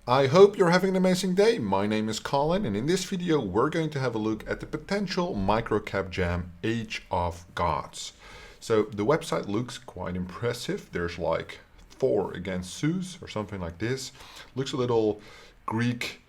I hope you're having an amazing day. My name is Colin, and in this video we're going to have a look at the potential microcap jam Age of Gods. So the website looks quite impressive. There's like Thor against Zeus or something like this. Looks a little Greek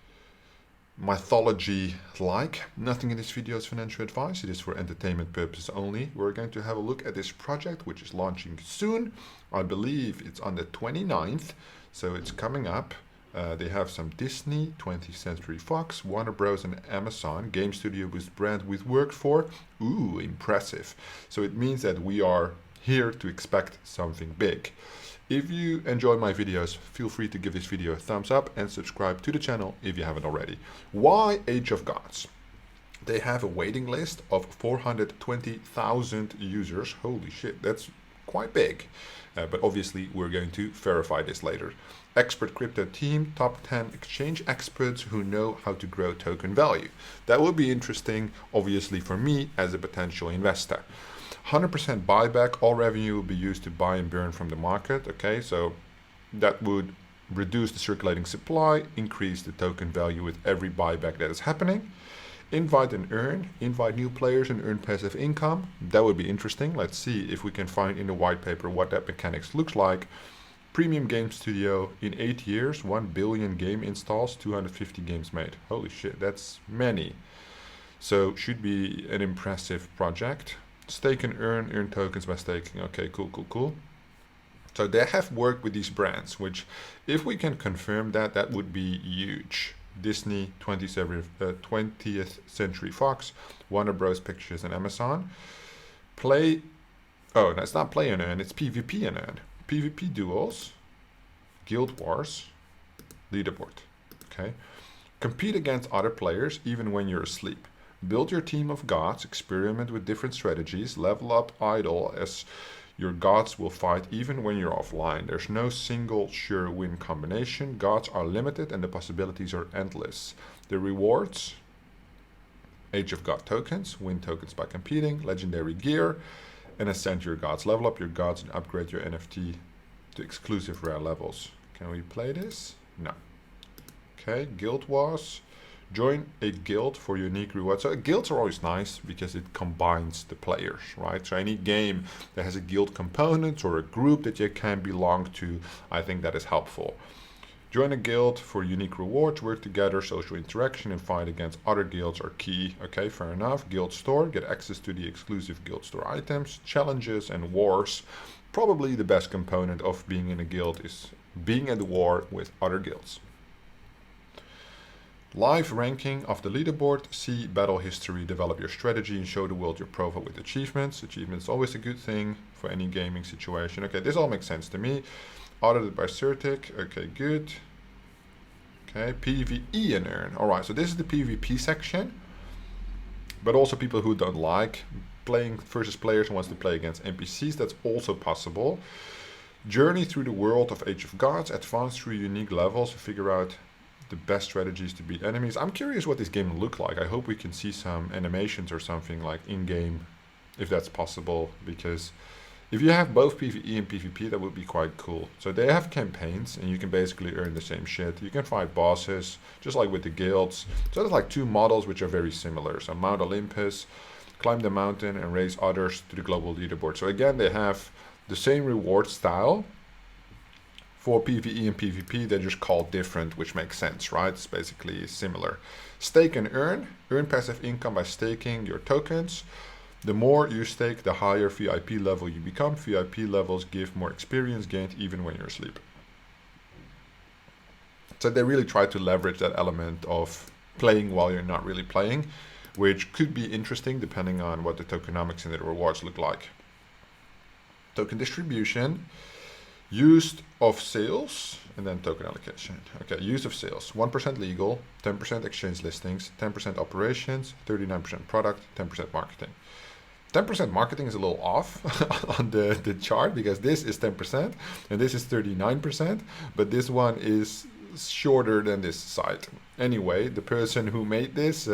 mythology-like. Nothing in this video is financial advice. It is for entertainment purposes only. We're going to have a look at this project, which is launching soon. I believe it's on the 29th, so it's coming up. They have some Disney, 20th Century Fox, Warner Bros. And Amazon, game studio with brand we've worked for. Ooh, impressive. So it means that we are here to expect something big. If you enjoy my videos, feel free to give this video a thumbs up and subscribe to the channel if you haven't already. Why Age of Gods? They have a waiting list of 420,000 users. Holy shit, that's quite big. But obviously we're going to verify this later. Expert crypto team, top 10 exchange experts who know how to grow token value. That would be interesting, obviously, for me as a potential investor. 100% buyback, all revenue will be used to buy and burn from the market. Okay, so that would reduce the circulating supply, increase the token value with every buyback that is happening. Invite and earn, invite new players and earn passive income. That would be interesting. Let's see if we can find in the white paper what that mechanics looks like. Premium game studio, in 8 years, 1 billion game installs, 250 games made. Holy shit, that's many. So should be an impressive project. Stake and earn tokens by staking. Okay, cool. So they have worked with these brands, which if we can confirm that, that would be huge. Disney, 20th Century Fox, Warner Bros. Pictures, and Amazon. That's not play and earn, it's PvP and earn. PvP duels, guild wars, leaderboard. Okay. Compete against other players even when you're asleep. Build your team of gods, experiment with different strategies, level up idle as your gods will fight even when you're offline. There's no single sure win combination. Gods are limited and the possibilities are endless. The rewards: Age of God tokens, win tokens by competing, legendary gear, and ascend your gods. Level up your gods and upgrade your NFT to exclusive rare levels. Can we play this? No. Okay, guild wars. Join a guild for unique rewards. So guilds are always nice because it combines the players, right? So any game that has a guild component or a group that you can belong to, I think that is helpful. Join a guild for unique rewards, work together, social interaction, and fight against other guilds are key. Okay, fair enough. Guild store, get access to the exclusive guild store items, challenges, and wars. Probably the best component of being in a guild is being at war with other guilds. Live ranking of the leaderboard, see battle history, develop your strategy, and show the world your profile with achievements. Achievements is always a good thing for any gaming situation. Okay, this all makes sense to me. Audited by Certic. Okay, good. Okay, PvE and earn. Alright, so this is the PvP section. But also people who don't like playing versus players and wants to play against NPCs, that's also possible. Journey through the world of Age of Gods, advance through unique levels, figure out the best strategies to beat enemies. I'm curious what this game will look like. I hope we can see some animations or something like in-game, if that's possible, because if you have both PvE and PvP, that would be quite cool. So they have campaigns, and you can basically earn the same shit. You can fight bosses, just like with the guilds. So there's like two models which are very similar. So Mount Olympus, climb the mountain and raise others to the global leaderboard. So again, they have the same reward style for PvE and PvP. They're just called different, which makes sense, right? It's basically similar. Stake and earn passive income by staking your tokens. The more you stake, the higher VIP level you become. VIP levels give more experience gained even when you're asleep. So they really try to leverage that element of playing while you're not really playing, which could be interesting depending on what the tokenomics and the rewards look like. Token distribution, used of sales, and then token allocation. Okay, use of sales, 1% legal, 10% exchange listings, 10% operations, 39% product, 10% marketing. 10% marketing is a little off on the chart because this is 10% and this is 39%, but this one is shorter than this side. Anyway, the person who made this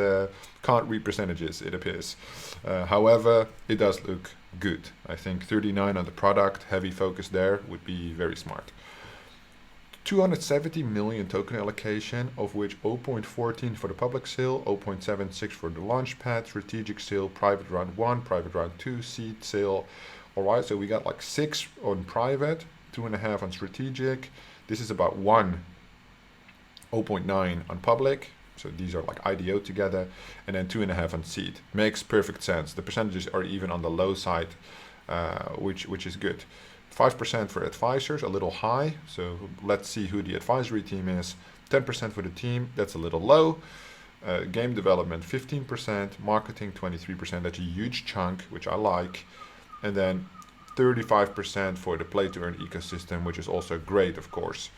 can't read percentages, it appears. However, it does look good. I think 39 on the product, heavy focus there would be very smart. 270 million token allocation, of which 0.14 for the public sale, 0.76 for the launchpad, strategic sale, private round 1, private round 2, seed sale. Alright, so we got like 6 on private, 2.5 on strategic. This is about 0.9 on public. So these are like IDO together, and then 2.5 on seed. Makes perfect sense. The percentages are even on the low side, which is good. 5% for advisors, a little high. So let's see who the advisory team is. 10% for the team, that's a little low. Game development, 15%. Marketing, 23%. That's a huge chunk, which I like. And then 35% for the play-to-earn ecosystem, which is also great, of course.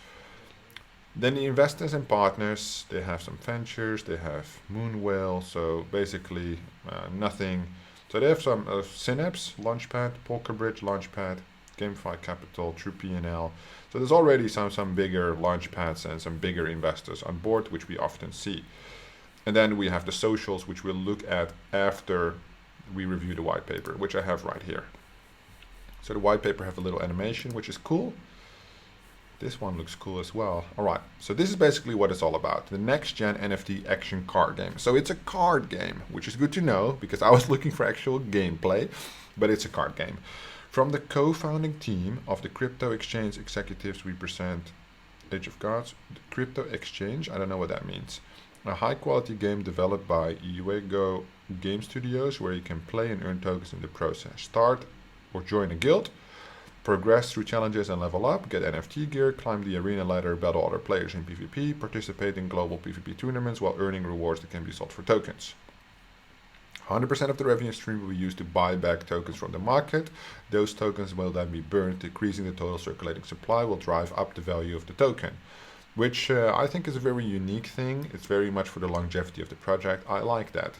Then the investors and partners, they have some ventures, they have Moonwell, so basically nothing. So they have some Synapse, Launchpad, Polkabridge, Launchpad, GameFi Capital, True P&L. So there's already some bigger launchpads and some bigger investors on board, which we often see. And then we have the socials, which we'll look at after we review the white paper, which I have right here. So the white paper have a little animation, which is cool. This one looks cool as well. All right, so this is basically what it's all about. The next gen NFT action card game. So it's a card game, which is good to know because I was looking for actual gameplay, but it's a card game. From the co-founding team of the crypto exchange executives, we present Age of Gods, the crypto exchange. I don't know what that means. A high quality game developed by Uego Game Studios where you can play and earn tokens in the process. Start or join a guild, progress through challenges and level up, get NFT gear, climb the arena ladder, battle other players in PvP, participate in global PvP tournaments while earning rewards that can be sold for tokens. 100% of the revenue stream will be used to buy back tokens from the market. Those tokens will then be burned, decreasing the total circulating supply will drive up the value of the token, which I think is a very unique thing. It's very much for the longevity of the project. I like that.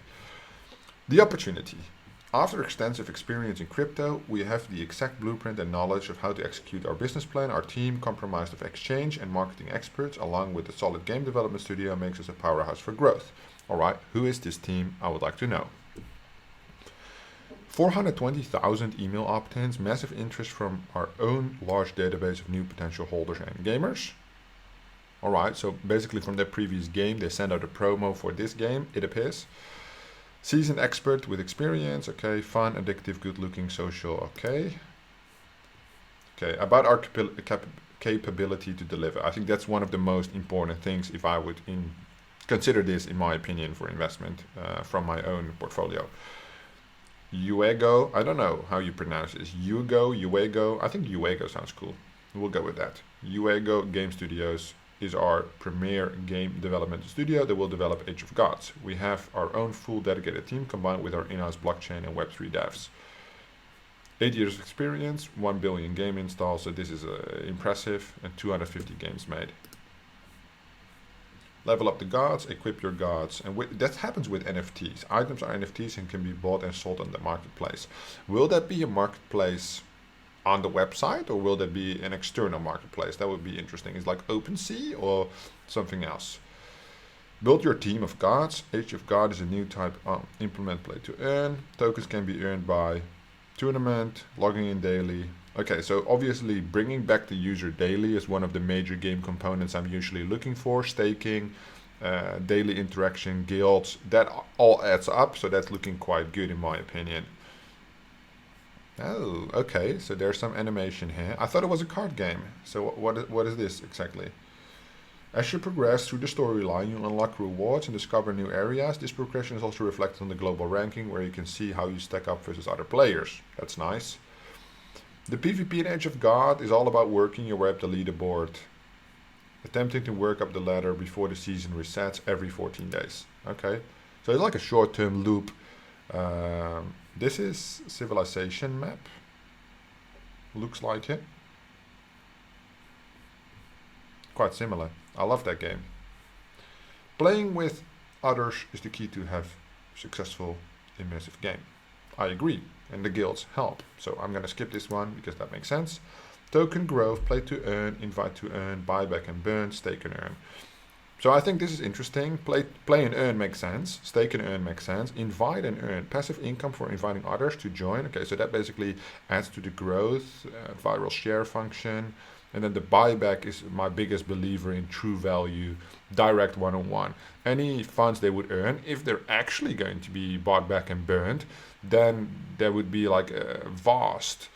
The opportunity. After extensive experience in crypto, we have the exact blueprint and knowledge of how to execute our business plan. Our team, comprised of exchange and marketing experts, along with a solid game development studio, makes us a powerhouse for growth. All right, who is this team? I would like to know. 420,000 email opt-ins, massive interest from our own large database of new potential holders and gamers. All right, so basically from their previous game, they send out a promo for this game, it appears. Seasoned expert with experience, okay. Fun, addictive, good-looking, social, okay. Okay, about our capability to deliver. I think that's one of the most important things if I would consider this, in my opinion, for investment from my own portfolio. Uego, I don't know how you pronounce this. Uego, I think Uego sounds cool. We'll go with that. Uego Game Studios is our premier game development studio that will develop Age of Gods. We have our own full dedicated team combined with our in-house blockchain and Web3 devs. 8 years of experience, 1 billion game installs, so this is impressive, and 250 games made. Level up the gods, equip your gods, and that happens with NFTs. Items are NFTs and can be bought and sold on the marketplace. Will that be a marketplace on the website, or will that be an external marketplace? That would be interesting. It's like OpenSea or something else. Build your team of gods. Age of God is a new type of implement play to earn. Tokens can be earned by tournament, logging in daily. Okay, so obviously bringing back the user daily is one of the major game components I'm usually looking for. Staking, daily interaction, guilds, that all adds up, so that's looking quite good in my opinion. Oh, okay, so there's some animation here. I thought it was a card game. So what is this exactly? As you progress through the storyline, you unlock rewards and discover new areas. This progression is also reflected on the global ranking, where you can see how you stack up versus other players. That's nice. The PvP in Age of God is all about working your way up the leaderboard, attempting to work up the ladder before the season resets every 14 days. Okay, so it's like a short-term loop. This is Civilization map. Looks like it. Quite similar. I love that game. Playing with others is the key to have successful immersive game. I agree, and the guilds help. So I'm gonna skip this one because that makes sense. Token growth, play to earn, invite to earn, buyback and burn, stake and earn. So I think this is interesting. Play and earn makes sense. Stake and earn makes sense. Invite and earn. Passive income for inviting others to join. Okay, so that basically adds to the growth. Viral share function. And then the buyback is my biggest believer in true value, direct one-on-one. Any funds they would earn, if they're actually going to be bought back and burned, then there would be like a vast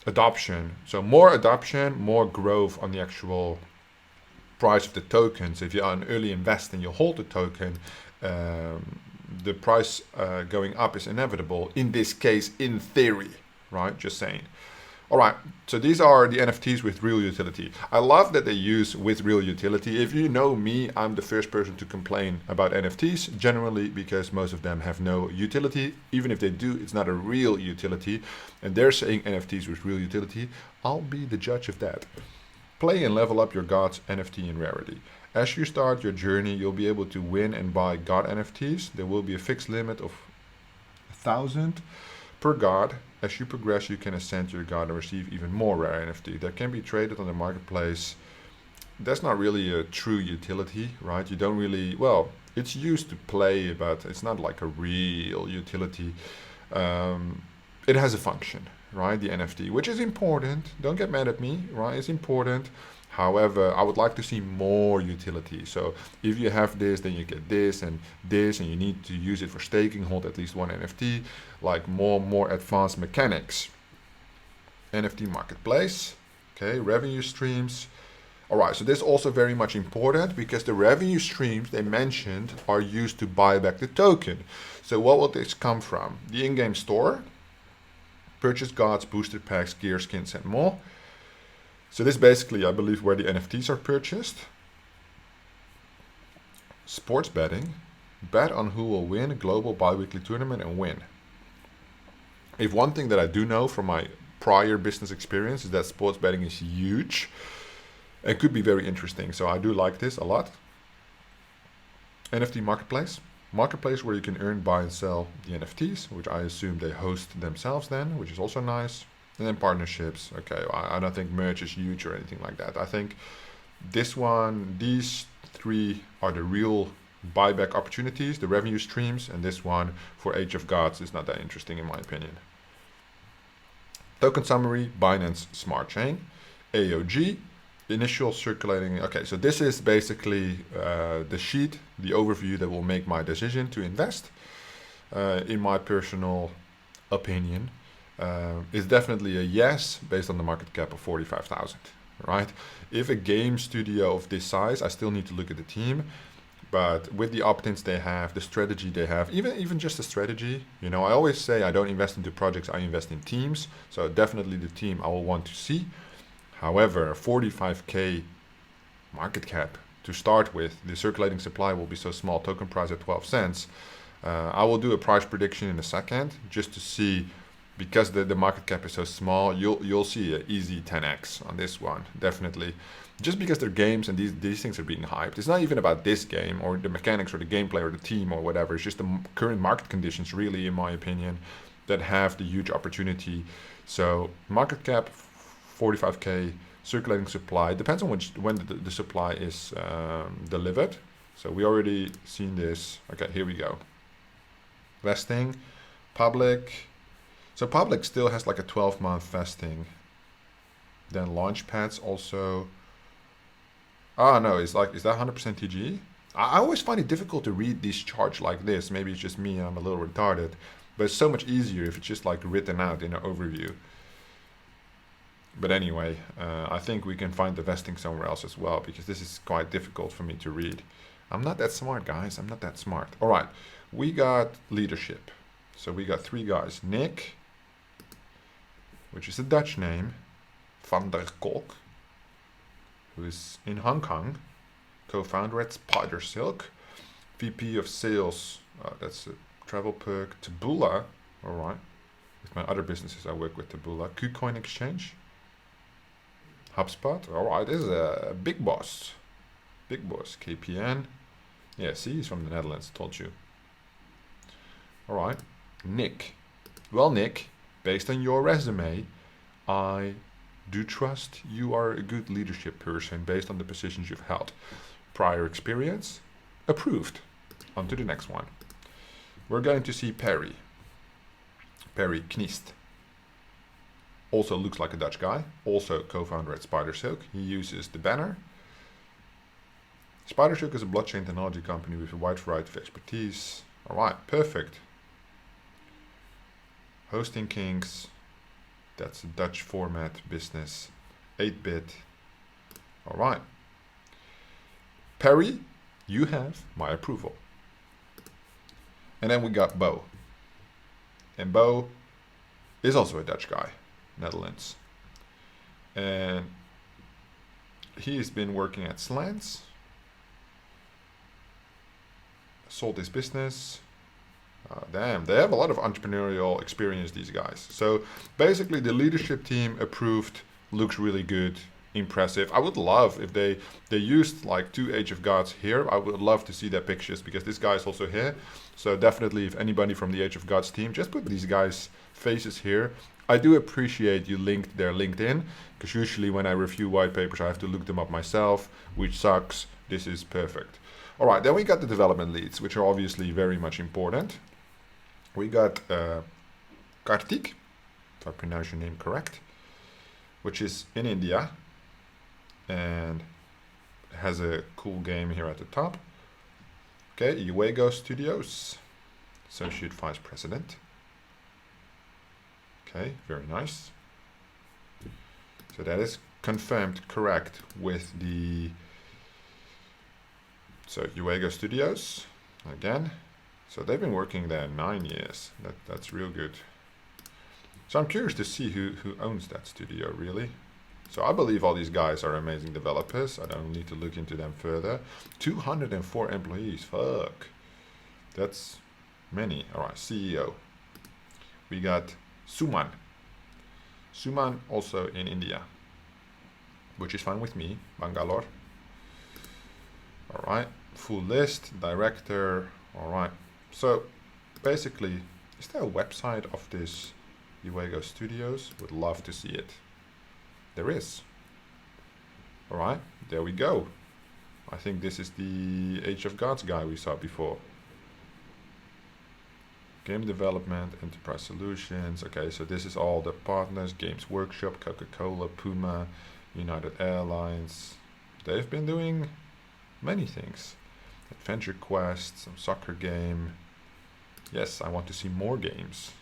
adoption. So more adoption, more growth on the actual price of the tokens. If you're an early investor and you hold the token, the price going up is inevitable. In this case, in theory, right? Just saying. All right, so these are the NFTs with real utility. I love that they use with real utility. If you know me, I'm the first person to complain about NFTs, generally because most of them have no utility. Even if they do, it's not a real utility. And they're saying NFTs with real utility. I'll be the judge of that. Play and level up your God's NFT in rarity. As you start your journey, you'll be able to win and buy God NFTs. There will be a fixed limit of 1,000 per God. As you progress, you can ascend your God and receive even more rare NFT that can be traded on the marketplace. That's not really a true utility, right? You don't really, well, it's used to play, but it's not like a real utility. It has a function, right? The NFT, which is important. Don't get mad at me, right? It's important. However, I would like to see more utility. So if you have this, then you get this, and you need to use it for staking, hold at least one NFT, like more advanced mechanics. NFT marketplace, okay, revenue streams. All right, so this is also very much important because the revenue streams they mentioned are used to buy back the token. So what will this come from? The in-game store, purchase gods, booster packs, gear, skins, and more. So this is basically, I believe, where the NFTs are purchased. Sports betting. Bet on who will win a global bi-weekly tournament and win. If one thing that I do know from my prior business experience is that sports betting is huge and could be very interesting. So I do like this a lot. NFT marketplace. Marketplace where you can earn, buy, and sell the NFTs, which I assume they host themselves then, which is also nice. And then partnerships. Okay, I don't think merch is huge or anything like that. I think these three are the real buyback opportunities, the revenue streams, and this one for Age of Gods is not that interesting in my opinion. Token summary, Binance Smart Chain, AOG, initial circulating. Okay, so this is basically the sheet, the overview that will make my decision to invest. In my personal opinion, is definitely a yes based on the market cap of 45,000, right? If a game studio of this size, I still need to look at the team, but with the opt-ins they have, the strategy they have, even just the strategy, you know, I always say I don't invest into projects, I invest in teams. So definitely the team I will want to see. However, 45K market cap to start with, the circulating supply will be so small, token price at 12 cents. I will do a price prediction in a second just to see. Because the market cap is so small, you'll see an easy 10x on this one, definitely. Just because they're games and these things are being hyped. It's not even about this game or the mechanics or the gameplay or the team or whatever. It's just the current market conditions, really, in my opinion, that have the huge opportunity. So market cap, 45K, circulating supply. Depends on when the supply is delivered. So we already seen this. Okay, here we go. Vesting, public. So public still has like a 12-month vesting. Then launch pads also. Oh no, is that 100% TGE? I always find it difficult to read these charts like this. Maybe it's just me and I'm a little retarded. But it's so much easier if it's just like written out in an overview. But anyway, I think we can find the vesting somewhere else as well because this is quite difficult for me to read. I'm not that smart, guys. I'm not that smart. All right, we got leadership. So we got three guys. Nick, which is a Dutch name, Van der Kolk, who is in Hong Kong, co-founder at Spider Silk, VP of Sales, that's a travel perk, Taboola, all right, with my other businesses I work with Taboola, KuCoin Exchange, HubSpot, all right, this is a big boss, KPN, yeah, see, he's from the Netherlands, told you. All right, Nick, well, Nick, based on your resume, I do trust you are a good leadership person based on the positions you've held. Prior experience, approved. On to the next one. We're going to see Perry Knist. Also looks like a Dutch guy. Also co-founder at SpiderSilk. He uses the banner. SpiderSilk is a blockchain technology company with a wide variety of expertise. All right, perfect. Hosting Kings. That's a Dutch format business. 8-bit. All right. Perry, you have my approval. And then we got Bo. And Bo is also a Dutch guy, Netherlands. And he has been working at Slants. Sold his business. Damn, they have a lot of entrepreneurial experience, these guys. So basically the leadership team approved, looks really good, impressive. I would love if they used like 2 Age of Gods here. I would love to see their pictures because this guy is also here. So definitely if anybody from the Age of Gods team, just put these guys' faces here. I do appreciate you linked their LinkedIn, because usually when I review white papers I have to look them up myself, which sucks. This is perfect. All right, then we got the development leads, which are obviously very much important. We got Kartik, if I pronounce your name correct, which is in India and has a cool game here at the top. Okay, Uego Studios, Associate Vice President. Okay, very nice. So that is confirmed correct with the Uego Studios again. So they've been working there 9 years. That's real good. So I'm curious to see who owns that studio really. So I believe all these guys are amazing developers. I don't need to look into them further. 204 employees. Fuck. That's many. All right, CEO. We got Suman. Suman also in India, which is fine with me. Bangalore. All right, full list, director. All right. So basically, is there a website of this Uego Studios? Would love to see it. There is. All right, there we go. I think this is the Age of Gods guy we saw before. Game development, enterprise solutions. Okay, so this is all the partners: Games Workshop, Coca-Cola, Puma, United Airlines. They've been doing many things. Adventure Quest, some soccer game. Yes, I want to see more games.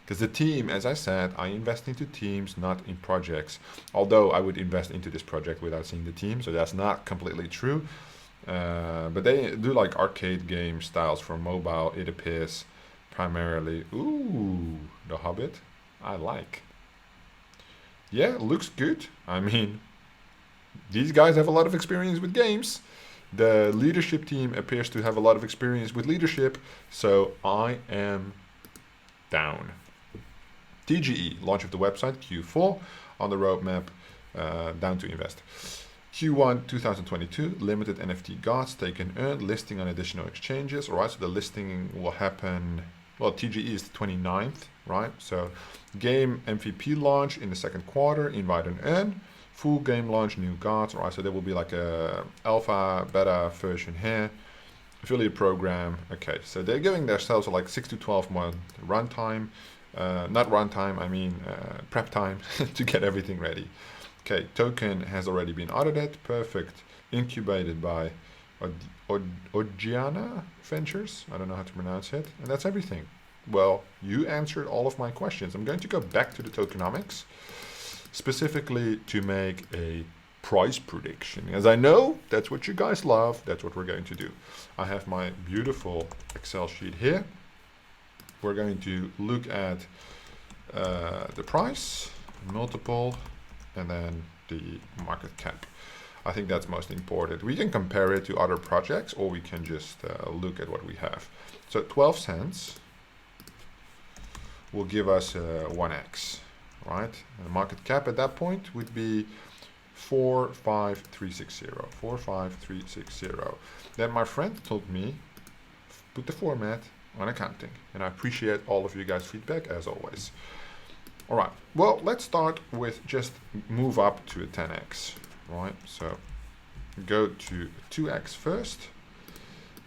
Because the team, as I said, I invest into teams, not in projects. Although I would invest into this project without seeing the team, so that's not completely true. But they do like arcade game styles for mobile, it appears, primarily. Ooh, The Hobbit, I like. Yeah, looks good. I mean, these guys have a lot of experience with games. The leadership team appears to have a lot of experience with leadership, so I am down. TGE, launch of the website, Q4, on the roadmap, down to invest. Q1 2022, limited NFT gods, take and earn, listing on additional exchanges. All right, so the listing will happen, well, TGE is the 29th, right? So game MVP launch in the second quarter, invite and earn. Full game launch, new gods. All right, so there will be like a alpha, beta version here. Affiliate program. Okay, so they're giving themselves like 6 to 12 month runtime. Not runtime, I mean prep time to get everything ready. Okay, token has already been audited. Perfect. Incubated by Ogiana Ventures. I don't know how to pronounce it. And that's everything. Well, you answered all of my questions. I'm going to go back to the tokenomics, specifically to make a price prediction, as I know that's what you guys love. That's what we're going to do. I have my beautiful Excel sheet here. We're going to look at the price, multiple, and then the market cap. I think that's most important. We can compare it to other projects, or we can just look at what we have. So 12 cents will give us 1x. Right, and the market cap at that point would be 45360. 45360. Then my friend told me, put the format on accounting, and I appreciate all of you guys' feedback as always. All right, well, let's start with just move up to a 10x. Right, so go to 2x first,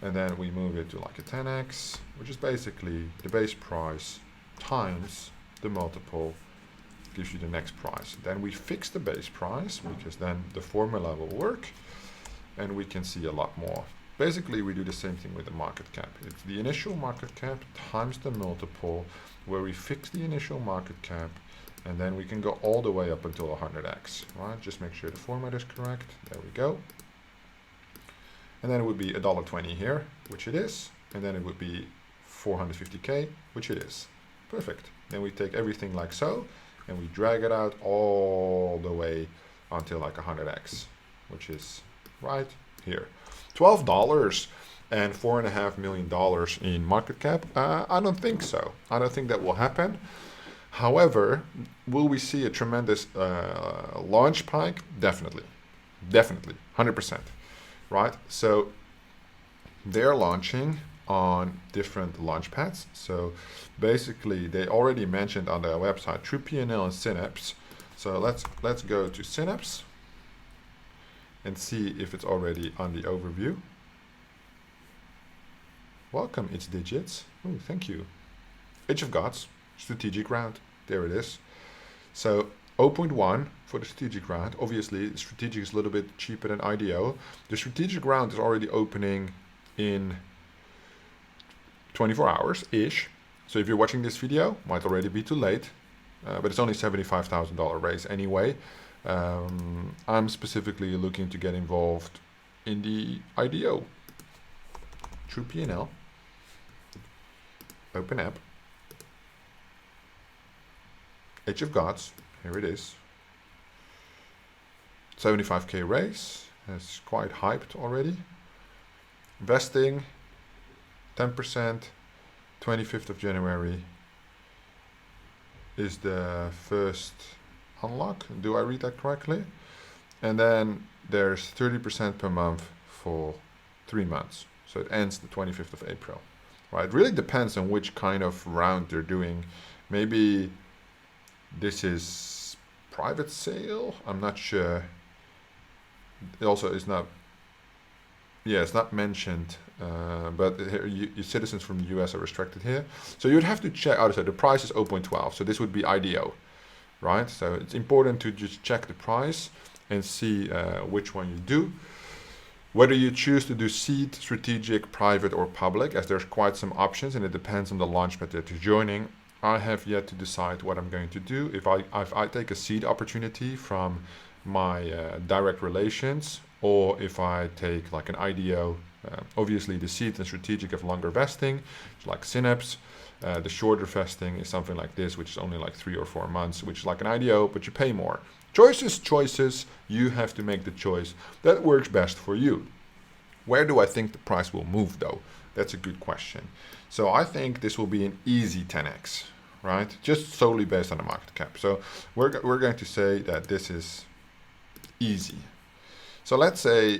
and then we move it to like a 10x, which is basically the base price times the multiple gives you the next price. Then we fix the base price, because then the formula will work and we can see a lot more. Basically, we do the same thing with the market cap. It's the initial market cap times the multiple, where we fix the initial market cap, and then we can go all the way up until 100x, right? Just make sure the format is correct. There we go. And then it would be $1.20 here, which it is. And then it would be 450K, which it is. Perfect. Then we take everything like so, and we drag it out all the way until like 100x, which is right here. $12 and $4.5 million in market cap? I don't think so. I don't think that will happen. However, will we see a tremendous launch spike? Definitely. Definitely. 100%. Right? So they're launching on different launch pads. So basically, they already mentioned on their website True P&L and Synapse. So let's go to Synapse and see if it's already on the overview. Welcome, it's digits. Oh, thank you. Age of Gods, strategic round. There it is. So 0.1 for the strategic round. Obviously, strategic is a little bit cheaper than IDO. The strategic round is already opening in 24 hours-ish. So if you're watching this video, might already be too late. But it's only $75,000 raise anyway. I'm specifically looking to get involved in the IDO. True P&L. Open app. Age of Gods. Here it is. 75K raise. That's quite hyped already. Vesting. 10%. 25th of January is the first unlock. Do I read that correctly? And then there's 30% per month for 3 months. So it ends the 25th of April. Right? It really depends on which kind of round they're doing. Maybe this is private sale. I'm not sure. It also is not. Yeah, it's not mentioned. But here, citizens from the US are restricted here. So you'd have to check. Oh, so the price is 0.12. So this would be IDO. Right? So it's important to just check the price and see which one you do. Whether you choose to do seed, strategic, private, or public, as there's quite some options, and it depends on the launchpad that you're joining. I have yet to decide what I'm going to do. If I take a seed opportunity from my direct relations, or if I take like an IDO. Obviously, the seed and strategic have longer vesting, like Synapse. The shorter vesting is something like this, which is only like 3 or 4 months, which is like an IDO, but you pay more. Choices. You have to make the choice that works best for you. Where do I think the price will move, though? That's a good question. So I think this will be an easy 10x, right? Just solely based on the market cap. So we're going to say that this is easy. So let's say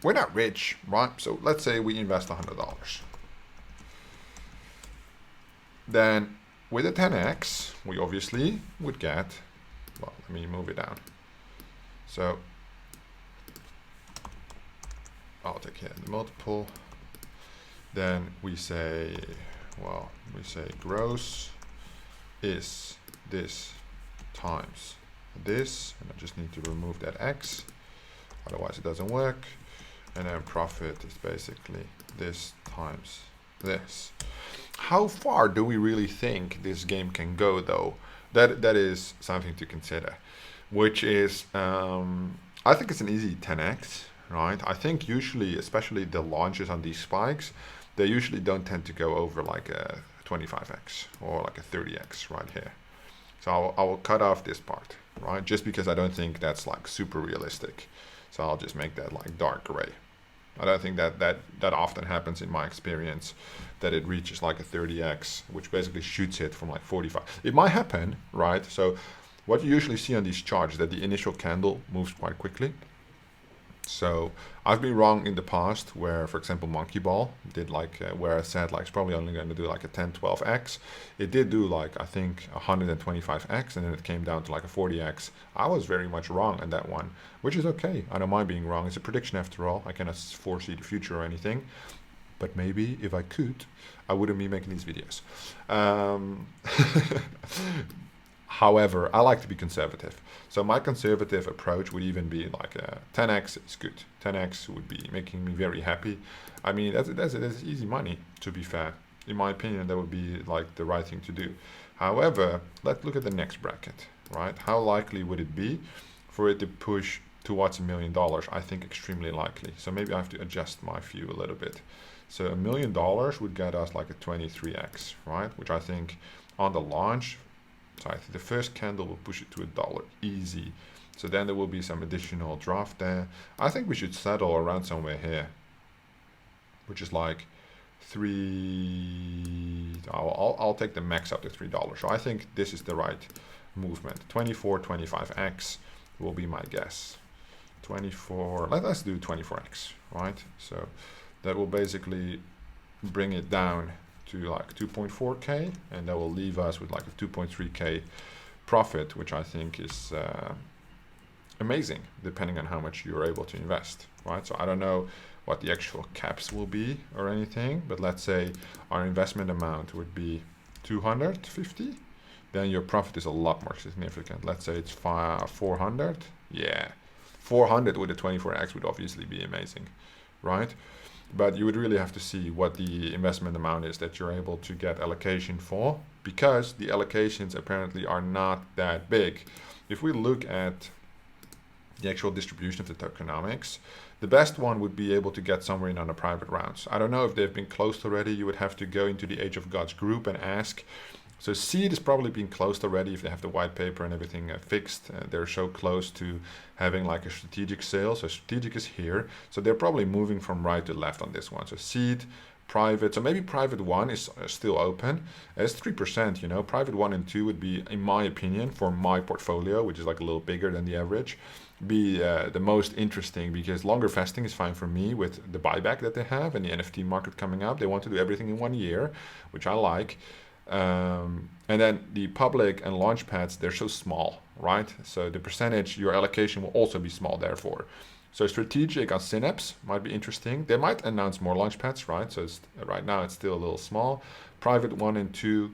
we're not rich, right? So let's say we invest $100. Then with a 10x, we obviously would get, well, let me move it down. So I'll take here the multiple. Then we say, well, we say gross is this times this, and I just need to remove that x, otherwise it doesn't work. And then profit is basically this times this. How far do we really think this game can go, though? That is something to consider, which is, I think it's an easy 10x, right? I think usually, especially the launches on these spikes, they usually don't tend to go over like a 25x or like a 30x right here. So I will cut off this part, right? Just because I don't think that's like super realistic. So I'll just make that like dark gray. I don't think that often happens in my experience, that it reaches like a 30x, which basically shoots it from like 45. It might happen, right? So what you usually see on these charts is that the initial candle moves quite quickly. So I've been wrong in the past where, for example, Monkey Ball did like, where I said like it's probably only going to do like a 10, 12x. It did do like, I think 125x, and then it came down to like a 40x. I was very much wrong on that one, which is okay. I don't mind being wrong. It's a prediction after all. I cannot foresee the future or anything. But maybe if I could, I wouldn't be making these videos. However, I like to be conservative. So my conservative approach would even be like 10x is good. 10x would be making me very happy. I mean, that's easy money, to be fair. In my opinion, that would be like the right thing to do. However, let's look at the next bracket, right? How likely would it be for it to push towards $1 million? I think extremely likely. So maybe I have to adjust my view a little bit. So $1 million would get us like a 23x, right? Which I think on the launch, so I think the first candle will push it to $1 easy. So then there will be some additional draft there. I think we should settle around somewhere here, which is like I'll take the max up to $3. So I think this is the right movement. 24, 25x will be my guess. 24, let's do 24x, right? So that will basically bring it down to like 2.4k, and that will leave us with like a 2.3k profit, which I think is amazing, depending on how much you're able to invest, right? So I don't know what the actual caps will be or anything, but let's say our investment amount would be 250, then your profit is a lot more significant. Let's say it's 400, yeah, 400 with a 24x would obviously be amazing, right? But you would really have to see what the investment amount is that you're able to get allocation for, because the allocations apparently are not that big. If we look at the actual distribution of the tokenomics, the best one would be able to get somewhere in on the private rounds. I don't know if they've been closed already. You would have to go into the Age of Gods group and ask. So Seed is probably being closed already if they have the white paper and everything fixed. They're so close to having like a strategic sale. So strategic is here. So they're probably moving from right to left on this one. So Seed, private. So maybe private 1 is still open. It's 3%, you know. Private 1 and 2 would be, in my opinion, for my portfolio, which is like a little bigger than the average, be the most interesting, because longer vesting is fine for me with the buyback that they have and the NFT market coming up. They want to do everything in 1 year, which I like. And then the public and launch pads, they're so small, right? So the percentage, your allocation will also be small, therefore. So strategic on Synapse might be interesting. They might announce more launch pads, right? So right now it's still a little small. Private 1 and 2,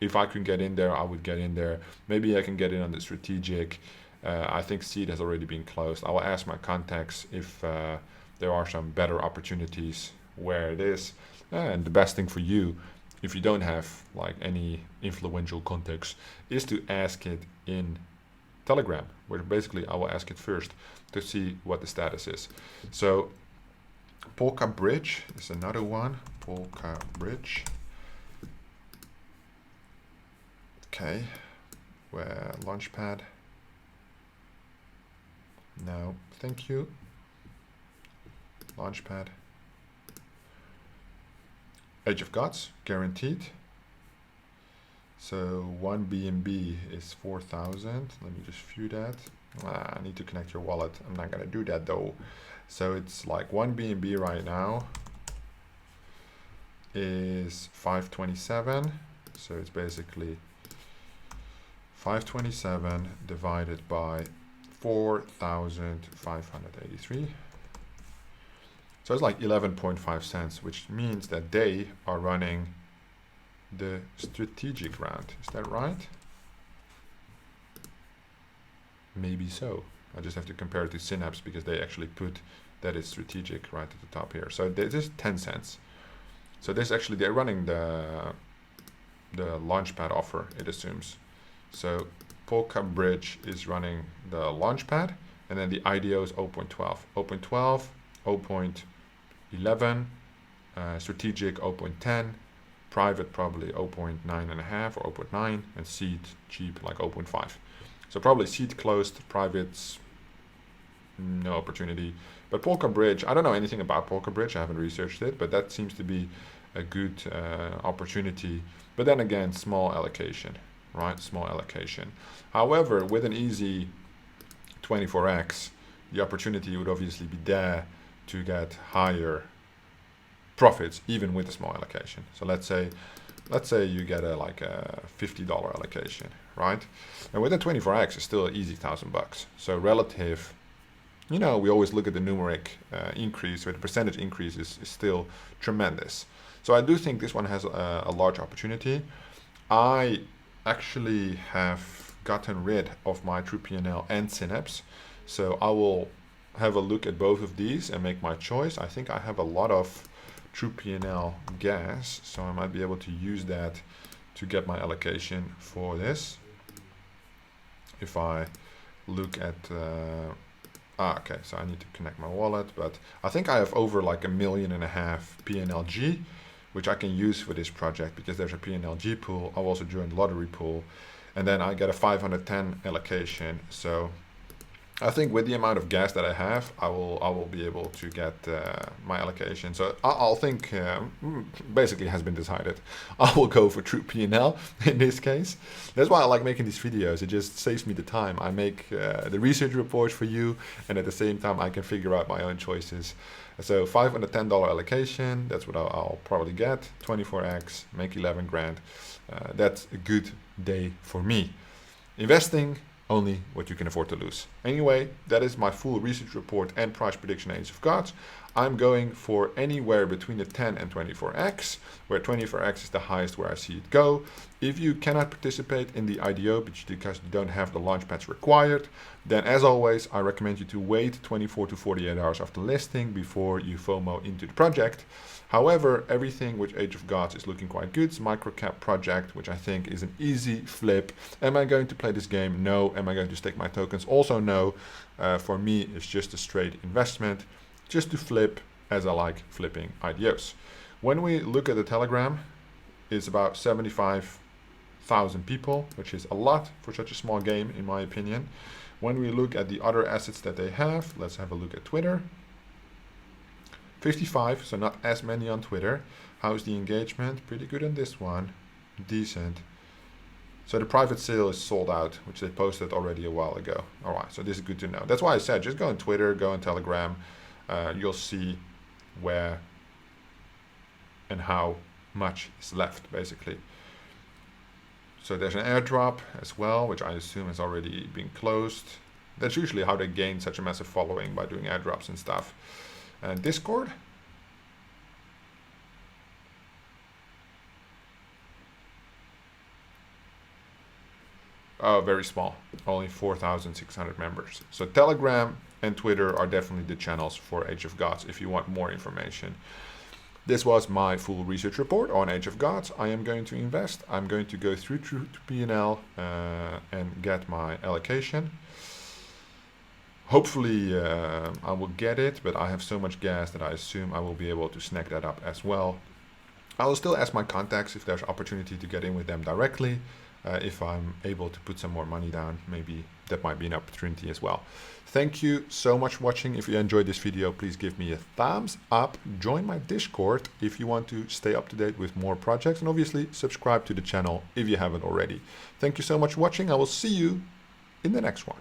if I can get in there, I would get in there. Maybe I can get in on the strategic. I think Seed has already been closed. I will ask my contacts if there are some better opportunities where it is. And the best thing for you, if you don't have like any influential contacts, is to ask it in Telegram, where basically I will ask it first to see what the status is. So Polka Bridge is another one. Polka Bridge. Okay, where Launchpad. No, thank you. Launchpad. Age of Gods, guaranteed. So 1 BNB is 4,000. Let me just view that. I need to connect your wallet. I'm not gonna do that though. So it's like 1 BNB right now is 527. So it's basically 527 divided by 4,583. So it's like 11.5 cents, which means that they are running the strategic round. Is that right? Maybe so. I just have to compare it to Synapse because they actually put that it's strategic right at the top here. So this is 10 cents. So this actually, they're running the Launchpad offer, it assumes. So Polka Bridge is running the Launchpad, and then the IDO is 0.12. 0.12, 0.11, strategic 0.10, private probably 0.9.5 or 0.9, and Seed cheap like 0.5. So probably Seed closed, privates no opportunity. But Polka Bridge, I don't know anything about Polka Bridge, I haven't researched it, but that seems to be a good opportunity. But then again, small allocation, right? Small allocation. However, with an easy 24x, the opportunity would obviously be there to get higher profits even with a small allocation. So let's say you get a $50 allocation, right? And with a 24x, it's still an easy $1,000. So relative, you know, we always look at the numeric increase, or the percentage increase is still tremendous. So I do think this one has a large opportunity. I actually have gotten rid of my TruePNL and Synapse. So I will have a look at both of these and make my choice. I think I have a lot of TruePNL gas, so I might be able to use that to get my allocation for this. If I look at okay, so I need to connect my wallet, but I think I have over like 1.5 million PNLG, which I can use for this project because there's a PNLG pool. I've also joined lottery pool, and then I get a 510 allocation. So I think with the amount of gas that I have, I will be able to get my allocation. So I'll think basically has been decided. I will go for TruePNL in this case. That's why I like making these videos. It just saves me the time. I make the research reports for you, and at the same time I can figure out my own choices. So $510 allocation, that's what I'll probably get. 24x, make 11 grand. That's a good day for me. Investing, only what you can afford to lose. Anyway, that is my full research report and price prediction Age of Gods. I'm going for anywhere between the 10 and 24x, where 24x is the highest where I see it go. If you cannot participate in the IDO because you don't have the launch pads required, then as always, I recommend you to wait 24 to 48 hours after listing before you FOMO into the project. However, everything with Age of Gods is looking quite good. It's a microcap project, which I think is an easy flip. Am I going to play this game? No. Am I going to stake my tokens? Also no. For me, it's just a straight investment, just to flip as I like flipping IDOs. When we look at the Telegram, it's about 75,000 people, which is a lot for such a small game, in my opinion. When we look at the other assets that they have, let's have a look at Twitter. 55, so not as many on Twitter. How's the engagement? Pretty good on this one. Decent. So the private sale is sold out, which they posted already a while ago. All right, so this is good to know. That's why I said just go on Twitter, go on Telegram. You'll see where and how much is left, basically. So there's an airdrop as well, which I assume has already been closed. That's usually how they gain such a massive following, by doing airdrops and stuff. And Discord. Oh, very small. Only 4,600 members. So Telegram and Twitter are definitely the channels for Age of Gods if you want more information. This was my full research report on Age of Gods. I am going to invest. I'm going to go through to PNL and get my allocation. Hopefully I will get it, but I have so much gas that I assume I will be able to snag that up as well. I will still ask my contacts if there's opportunity to get in with them directly. If I'm able to put some more money down, maybe that might be an opportunity as well. Thank you so much for watching. If you enjoyed this video, please give me a thumbs up. Join my Discord if you want to stay up to date with more projects. And obviously, subscribe to the channel if you haven't already. Thank you so much for watching. I will see you in the next one.